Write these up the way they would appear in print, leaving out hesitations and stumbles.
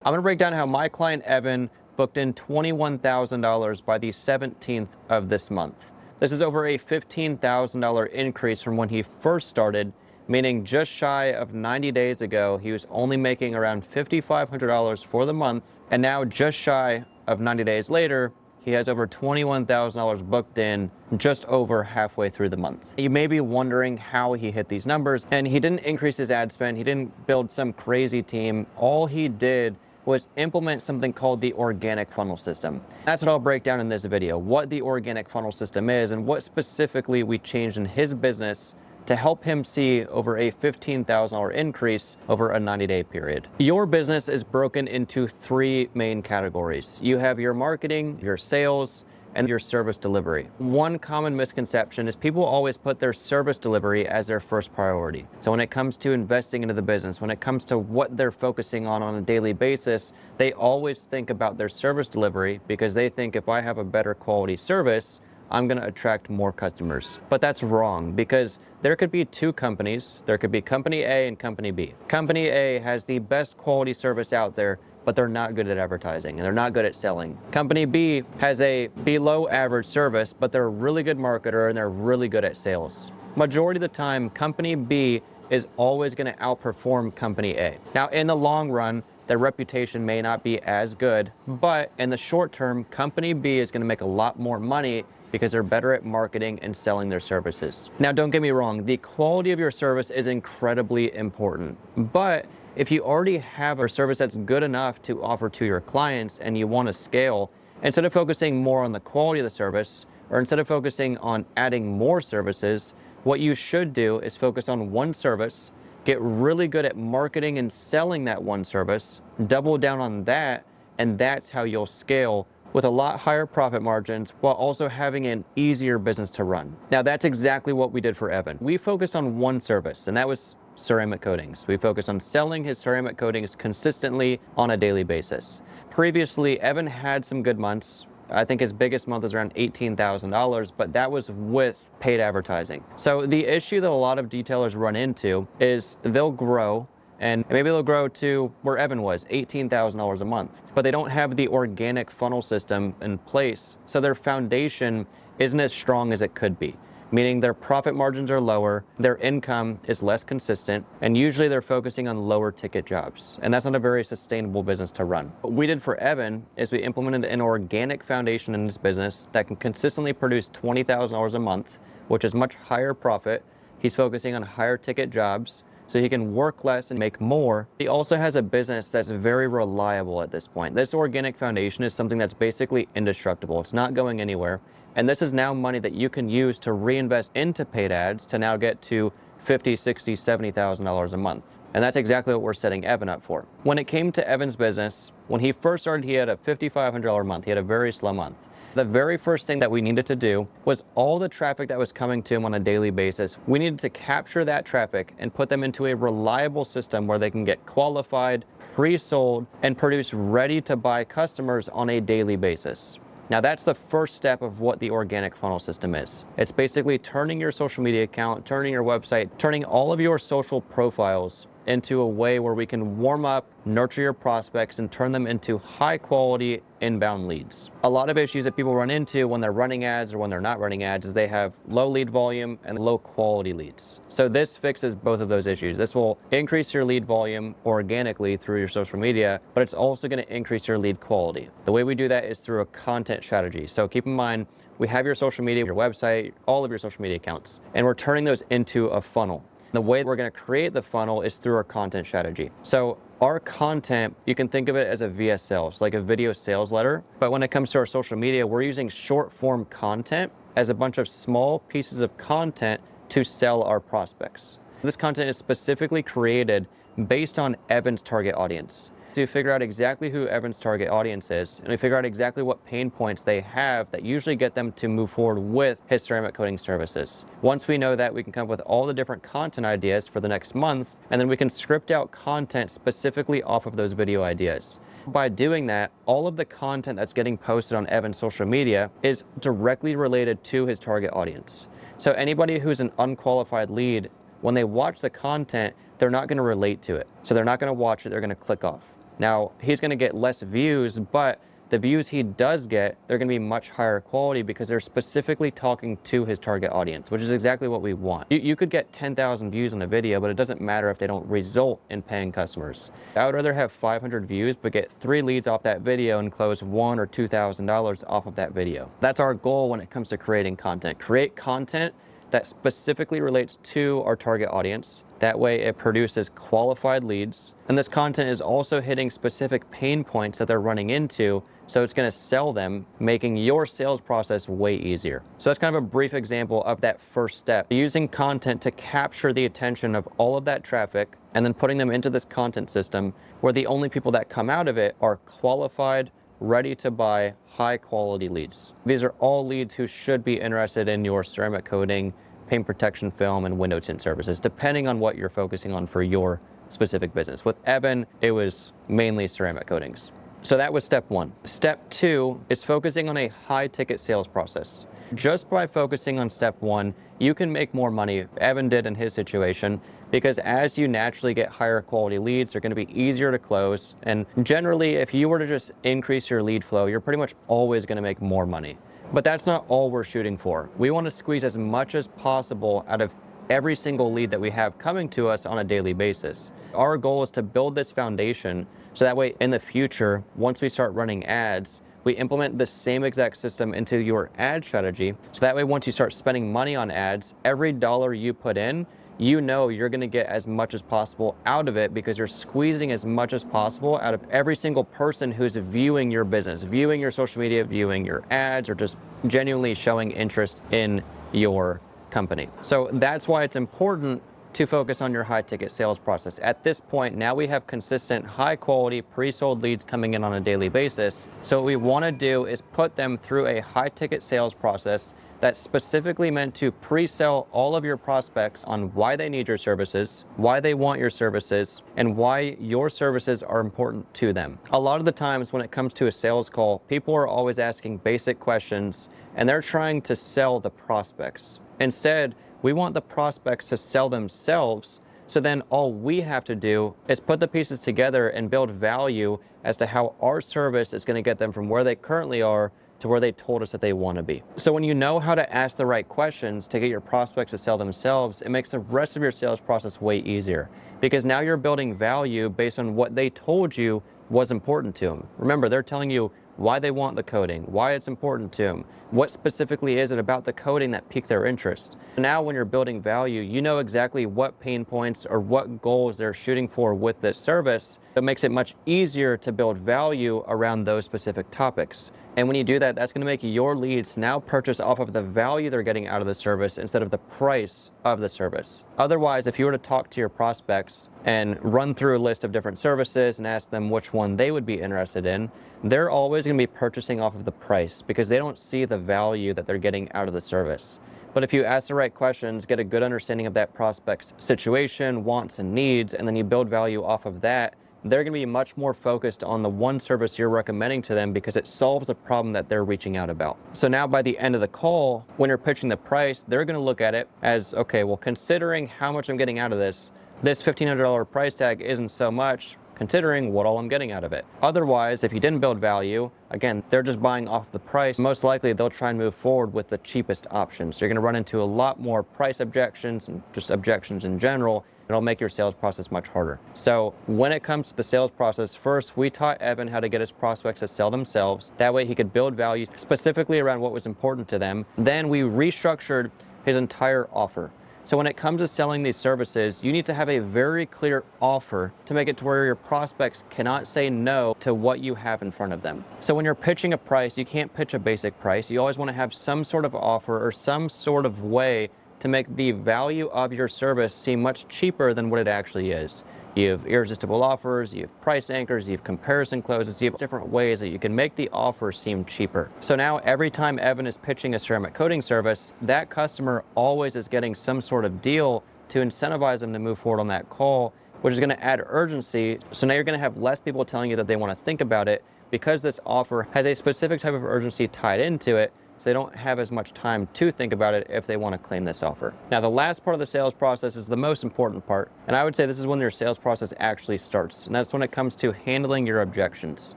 I'm gonna break down how my client Evan booked in $21,000 by the 17th of this month. This is over a $15,000 increase from when he first started, meaning just shy of 90 days ago, he was only making around $5,500 for the month, and now just shy of 90 days later, he has over $21,000 booked in just over halfway through the month. You may be wondering how he hit these numbers, and he didn't increase his ad spend, he didn't build some crazy team. All he did was implement something called the organic funnel system. That's what I'll break down in this video, what the organic funnel system is and what specifically we changed in his business to help him see over a $15,000 increase over a 90-day period. Your business is broken into three main categories. You have your marketing, your sales, and your service delivery. One common misconception is people always put their service delivery as their first priority. So when it comes to investing into the business, when it comes to what they're focusing on a daily basis, they always think about their service delivery because they think if I have a better quality service, I'm gonna attract more customers. But that's wrong because there could be two companies. There could be company A and company B. Company A has the best quality service out there, but they're not good at advertising and they're not good at selling. Company B has a below average service, but they're a really good marketer and they're really good at sales. Majority of the time, company B is always gonna outperform company A. Now, in the long run, their reputation may not be as good, but in the short term, company B is gonna make a lot more money because they're better at marketing and selling their services. Now, don't get me wrong, the quality of your service is incredibly important, but if you already have a service that's good enough to offer to your clients and you want to scale, instead of focusing more on the quality of the service, or instead of focusing on adding more services, what you should do is focus on one service, get really good at marketing and selling that one service, double down on that, and that's how you'll scale with a lot higher profit margins while also having an easier business to run. Now, that's exactly what we did for Evan. We focused on one service, and that was ceramic coatings. We focused on selling his ceramic coatings consistently on a daily basis. Previously, Evan had some good months. I think his biggest month was around $18,000, but that was with paid advertising. So the issue that a lot of detailers run into is they'll grow, and maybe they'll grow to where Evan was, $18,000 a month, but they don't have the organic funnel system in place, so their foundation isn't as strong as it could be, meaning their profit margins are lower, their income is less consistent, and usually they're focusing on lower ticket jobs, and that's not a very sustainable business to run. What we did for Evan is we implemented an organic foundation in his business that can consistently produce $20,000 a month, which is much higher profit. He's focusing on higher ticket jobs, so he can work less and make more. He also has a business that's very reliable at this point. This organic foundation is something that's basically indestructible. It's not going anywhere. And this is now money that you can use to reinvest into paid ads to now get to $50,000, $60,000, $70,000 a month. And that's exactly what we're setting Evan up for. When it came to Evan's business, when he first started, he had a $5,500 month. He had a very slow month. The very first thing that we needed to do was all the traffic that was coming to him on a daily basis, we needed to capture that traffic and put them into a reliable system where they can get qualified, pre-sold, and produce ready-to-buy customers on a daily basis. Now, that's the first step of what the organic funnel system is. It's basically turning your social media account, turning your website, turning all of your social profiles into a way where we can warm up, nurture your prospects, and turn them into high quality inbound leads. A lot of issues that people run into when they're running ads or when they're not running ads is they have low lead volume and low quality leads. So this fixes both of those issues. This will increase your lead volume organically through your social media, but it's also going to increase your lead quality. The way we do that is through a content strategy. So keep in mind, we have your social media, your website, all of your social media accounts, and we're turning those into a funnel. The way we're going to create the funnel is through our content strategy. So our content, you can think of it as a VSL, so like a video sales letter. But when it comes to our social media, we're using short form content as a bunch of small pieces of content to sell our prospects. This content is specifically created based on Evan's target audience. To figure out exactly who Evan's target audience is, and we figure out exactly what pain points they have that usually get them to move forward with his ceramic coating services. Once we know that, we can come up with all the different content ideas for the next month, and then we can script out content specifically off of those video ideas. By doing that, all of the content that's getting posted on Evan's social media is directly related to his target audience. So anybody who's an unqualified lead, when they watch the content, they're not going to relate to it. So they're not going to watch it, they're going to click off. Now, he's going to get less views, but the views he does get, they're going to be much higher quality because they're specifically talking to his target audience, which is exactly what we want. You could get 10,000 views on a video, but it doesn't matter if they don't result in paying customers. I would rather have 500 views, but get 3 leads off that video and close $1,000 or $2,000 off of that video. That's our goal when it comes to creating content. Create content that specifically relates to our target audience. That way it produces qualified leads. And this content is also hitting specific pain points that they're running into, so it's gonna sell them, making your sales process way easier. So that's kind of a brief example of that first step, using content to capture the attention of all of that traffic and then putting them into this content system where the only people that come out of it are qualified, ready to buy, high quality leads. These are all leads who should be interested in your ceramic coating, paint protection film, and window tint services, depending on what you're focusing on for your specific business. With Evan, it was mainly ceramic coatings. So that was step 1. Step 2 is focusing on a high ticket sales process. Just by focusing on step 1, you can make more money. Evan did in his situation, because as you naturally get higher quality leads, they're going to be easier to close. And generally, if you were to just increase your lead flow, you're pretty much always going to make more money. But that's not all we're shooting for. We want to squeeze as much as possible out of every single lead that we have coming to us on a daily basis. Our goal is to build this foundation so that way in the future, once we start running ads, we implement the same exact system into your ad strategy. So that way, once you start spending money on ads, every dollar you put in, you know you're going to get as much as possible out of it because you're squeezing as much as possible out of every single person who's viewing your business, viewing your social media, viewing your ads, or just genuinely showing interest in your company. So that's why it's important to focus on your high ticket sales process. At this point, now we have consistent, high quality, pre-sold leads coming in on a daily basis. So what we want to do is put them through a high ticket sales process that's specifically meant to pre-sell all of your prospects on why they need your services, why they want your services, and why your services are important to them. A lot of the times when it comes to a sales call, people are always asking basic questions and they're trying to sell the prospects. Instead, we want the prospects to sell themselves, so then all we have to do is put the pieces together and build value as to how our service is going to get them from where they currently are to where they told us that they want to be. So when you know how to ask the right questions to get your prospects to sell themselves, it makes the rest of your sales process way easier, because now you're building value based on what they told you was important to them. Remember, they're telling you why they want the coating, why it's important to them, what specifically is it about the coating that piqued their interest. Now when you're building value, you know exactly what pain points or what goals they're shooting for with this service. It makes it much easier to build value around those specific topics. And when you do that, that's going to make your leads now purchase off of the value they're getting out of the service instead of the price of the service. Otherwise, if you were to talk to your prospects and run through a list of different services and ask them which one they would be interested in, they're always going to be purchasing off of the price because they don't see the value that they're getting out of the service. But if you ask the right questions, get a good understanding of that prospect's situation, wants, and needs, and then you build value off of that, they're going to be much more focused on the one service you're recommending to them because it solves the problem that they're reaching out about. So now by the end of the call, when you're pitching the price, they're going to look at it as, okay, well, considering how much I'm getting out of this $1,500 price tag isn't so much, considering what all I'm getting out of it. Otherwise, if you didn't build value, again, they're just buying off the price. Most likely they'll try and move forward with the cheapest option. So you're gonna run into a lot more price objections and just objections in general. It'll make your sales process much harder. So when it comes to the sales process, first, we taught Evan how to get his prospects to sell themselves. That way he could build value specifically around what was important to them. Then we restructured his entire offer. So when it comes to selling these services, you need to have a very clear offer to make it to where your prospects cannot say no to what you have in front of them. So when you're pitching a price, you can't pitch a basic price. You always want to have some sort of offer or some sort of way to make the value of your service seem much cheaper than what it actually is. You have irresistible offers, you have price anchors, you have comparison closes, you have different ways that you can make the offer seem cheaper. So now every time Evan is pitching a ceramic coating service, that customer always is getting some sort of deal to incentivize them to move forward on that call, which is going to add urgency. So now you're going to have less people telling you that they want to think about it because this offer has a specific type of urgency tied into it so they don't have as much time to think about it if they want to claim this offer. Now, the last part of the sales process is the most important part, and I would say this is when your sales process actually starts, and that's when it comes to handling your objections.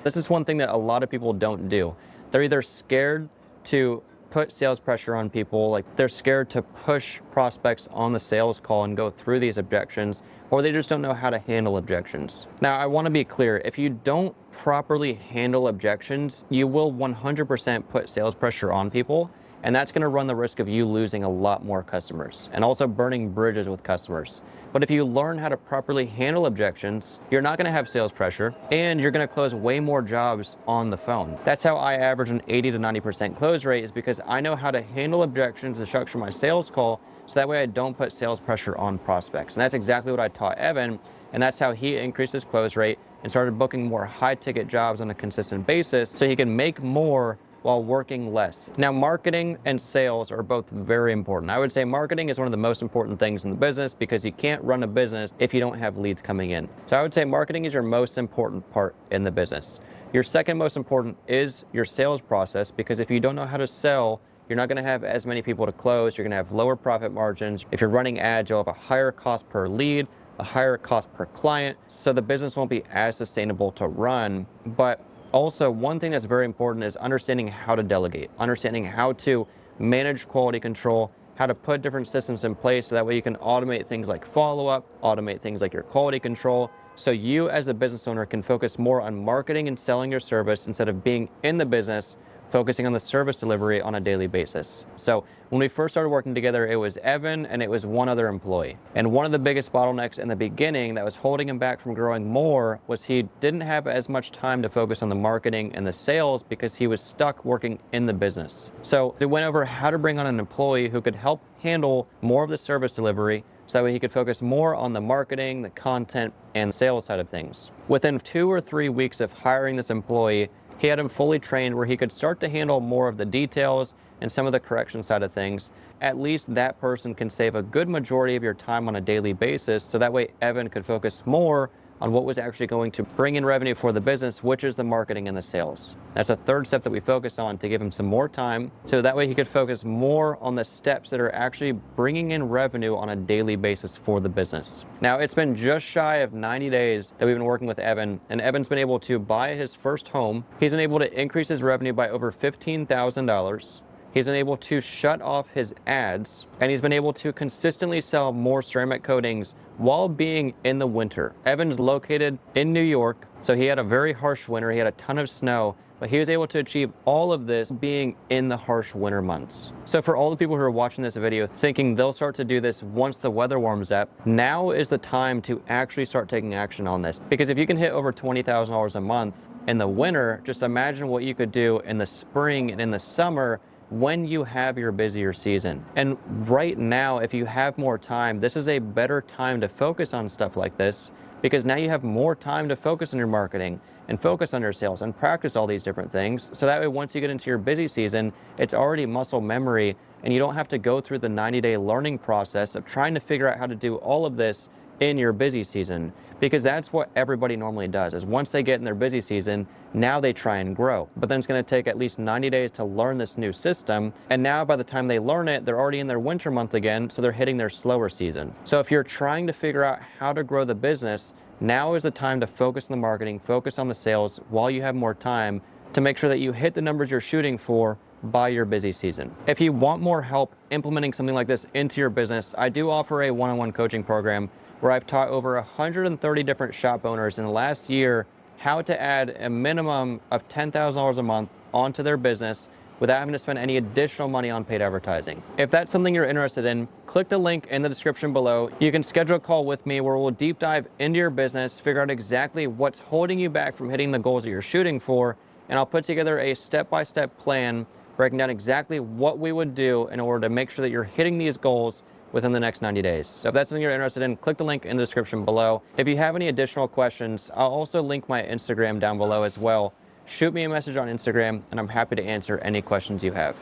This is one thing that a lot of people don't do. They're either scared to put sales pressure on people, like they're scared to push prospects on the sales call and go through these objections, or they just don't know how to handle objections. Now, I want to be clear, if you don't properly handle objections, you will 100% put sales pressure on people, and that's going to run the risk of you losing a lot more customers and also burning bridges with customers. But if you learn how to properly handle objections, you're not going to have sales pressure, and you're going to close way more jobs on the phone. That's how I average an 80 to 90% close rate, is because I know how to handle objections and structure my sales call, so that way I don't put sales pressure on prospects. And that's exactly what I taught Evan, and that's how he increased his close rate and started booking more high-ticket jobs on a consistent basis so he can make more while working less. Now, marketing and sales are both very important. I would say marketing is one of the most important things in the business, because you can't run a business if you don't have leads coming in. So I would say marketing is your most important part in the business. Your second most important is your sales process, because if you don't know how to sell, you're not going to have as many people to close. You're going to have lower profit margins. If you're running ads, you'll have a higher cost per lead, a higher cost per client, so the business won't be as sustainable to run. But also, one thing that's very important is understanding how to delegate, understanding how to manage quality control, how to put different systems in place so that way you can automate things like follow-up, automate things like your quality control, so you as a business owner can focus more on marketing and selling your service instead of being in the business, focusing on the service delivery on a daily basis. So when we first started working together, it was Evan and it was one other employee. And one of the biggest bottlenecks in the beginning that was holding him back from growing more was he didn't have as much time to focus on the marketing and the sales because he was stuck working in the business. So we went over how to bring on an employee who could help handle more of the service delivery, so that way he could focus more on the marketing, the content, and sales side of things. Within 2 or 3 weeks of hiring this employee, he had him fully trained where he could start to handle more of the details and some of the correction side of things. At least that person can save a good majority of your time on a daily basis, so that way Evan could focus more on what was actually going to bring in revenue for the business, which is the marketing and the sales. That's a third step that we focused on to give him some more time, so that way he could focus more on the steps that are actually bringing in revenue on a daily basis for the business. Now, it's been just shy of 90 days that we've been working with Evan, and Evan's been able to buy his first home. He's been able to increase his revenue by over $15,000. He's been able to shut off his ads, and he's been able to consistently sell more ceramic coatings while being in the winter. Evan's located in New York, so he had a very harsh winter. He had a ton of snow, but he was able to achieve all of this being in the harsh winter months. So for all the people who are watching this video thinking they'll start to do this once the weather warms up, now is the time to actually start taking action on this. Because if you can hit over $20,000 a month in the winter, just imagine what you could do in the spring and in the summer when you have your busier season. And right now, if you have more time, this is a better time to focus on stuff like this, because now you have more time to focus on your marketing and focus on your sales and practice all these different things. So that way, once you get into your busy season, it's already muscle memory, and you don't have to go through the 90-day learning process of trying to figure out how to do all of this in your busy season, because that's what everybody normally does. Is once they get in their busy season, now they try and grow, but then it's going to take at least 90 days to learn this new system, and now by the time they learn it, they're already in their winter month again, so they're hitting their slower season. So if you're trying to figure out how to grow the business, now is the time to focus on the marketing, focus on the sales while you have more time, to make sure that you hit the numbers you're shooting for by your busy season. If you want more help implementing something like this into your business, I do offer a one-on-one coaching program where I've taught over 130 different shop owners in the last year how to add a minimum of $10,000 a month onto their business without having to spend any additional money on paid advertising. If that's something you're interested in, click the link in the description below. You can schedule a call with me where we'll deep dive into your business, figure out exactly what's holding you back from hitting the goals that you're shooting for, and I'll put together a step-by-step plan breaking down exactly what we would do in order to make sure that you're hitting these goals within the next 90 days. So if that's something you're interested in, click the link in the description below. If you have any additional questions, I'll also link my Instagram down below as well. Shoot me a message on Instagram, and I'm happy to answer any questions you have.